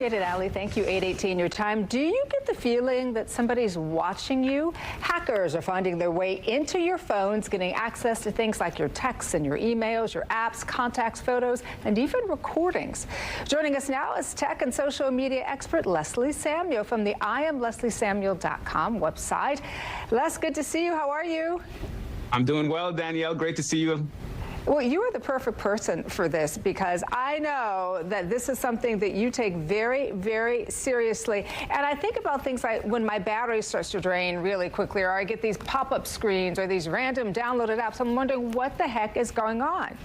Appreciate it, Ali. Thank you. 8:18 your time. Do you get the feeling that somebody's watching you? Hackers are finding their way into your phones, getting access to things like your texts and your emails, your apps, contacts, photos, and even recordings. Joining us now is tech and social media expert Leslie Samuel from the IamLeslieSamuel.com website. Les, good to see you. How are you? I'm doing well, Danielle. Great to see you. Well, you are the perfect person for this because I know that this is something that you take very, very seriously. And I think about things like when my battery starts to drain really quickly, or I get these pop-up screens or these random downloaded apps. I'm wondering what the heck is going on.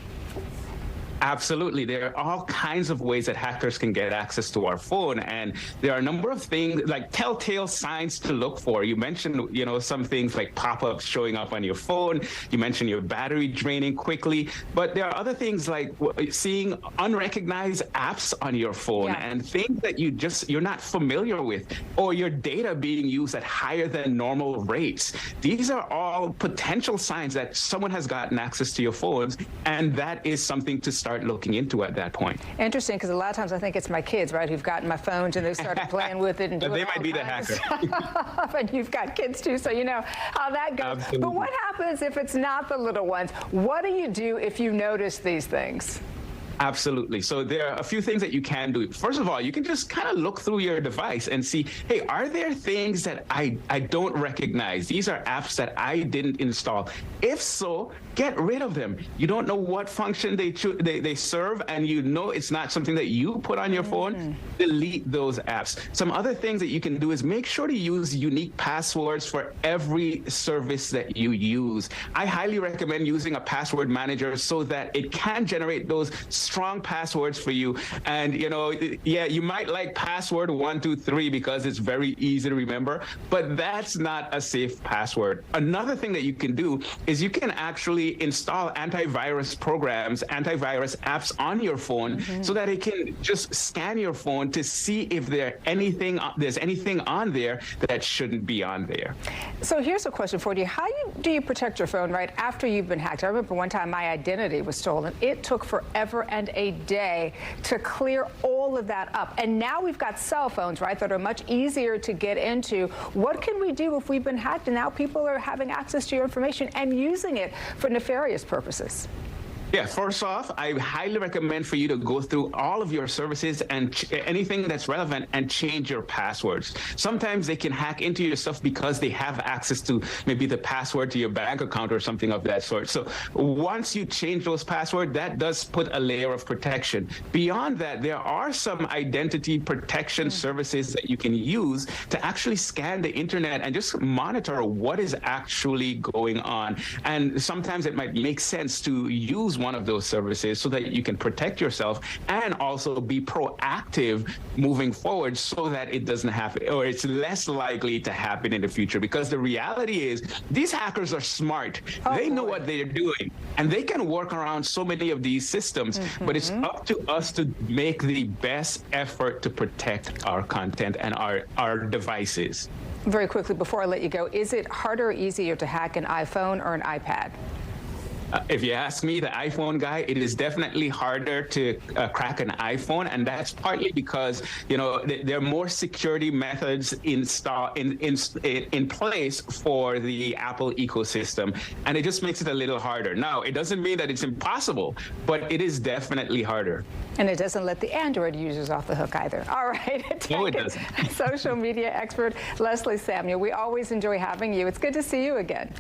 Absolutely. There are all kinds of ways that hackers can get access to our phone. And there are a number of things like telltale signs to look for. You mentioned, some things like pop-ups showing up on your phone. You mentioned your battery draining quickly. But there are other things like seeing unrecognized apps on your phone and things that you're not familiar with, or your data being used at higher than normal rates. These are all potential signs that someone has gotten access to your phones, and that is something to start looking into at that point. Interesting, because a lot of times I think it's my kids, right, who've gotten my phones and they started playing with it and doing they might be the hacker. And you've got kids too, so you know how that goes. Absolutely. But what happens if it's not the little ones? What do you do if you notice these things? Absolutely. So there are a few things that you can do. First of all, you can just kind of look through your device and see, hey, are there things that I don't recognize? These are apps that I didn't install. If so, get rid of them. You don't know what function they serve, and you know it's not something that you put on your phone. Delete those apps. Some other things that you can do is make sure to use unique passwords for every service that you use. I highly recommend using a password manager so that it can generate those strong passwords for you. And you might like password 123 because it's very easy to remember, but that's not a safe password. Another thing that you can do is you can actually install antivirus programs, antivirus apps on your phone so that it can just scan your phone to see if there's anything on there that shouldn't be on there. So here's a question for you. How do you protect your phone right after you've been hacked? I remember one time my identity was stolen. It took forever and a day to clear all of that up. And now we've got cell phones, right, that are much easier to get into. What can we do if we've been hacked and now people are having access to your information and using it for nefarious purposes? Yeah, first off, I highly recommend for you to go through all of your services and anything that's relevant and change your passwords. Sometimes they can hack into your stuff because they have access to maybe the password to your bank account or something of that sort. So once you change those passwords, that does put a layer of protection. Beyond that, there are some identity protection services that you can use to actually scan the internet and just monitor what is actually going on. And sometimes it might make sense to use one of those services so that you can protect yourself and also be proactive moving forward so that it doesn't happen, or it's less likely to happen in the future. Because the reality is these hackers are smart. They know what they're doing, and they can work around so many of these systems, but it's up to us to make the best effort to protect our content and our devices. Very quickly, before I let you go, is it harder or easier to hack an iPhone or an iPad? If you ask me, the iPhone guy, it is definitely harder to crack an iPhone, and that's partly because there are more security methods in place for the Apple ecosystem, and it just makes it a little harder. Now, it doesn't mean that it's impossible, but it is definitely harder. And it doesn't let the Android users off the hook either. All right. No, it doesn't. Social media expert Leslie Samuel, we always enjoy having you. It's good to see you again.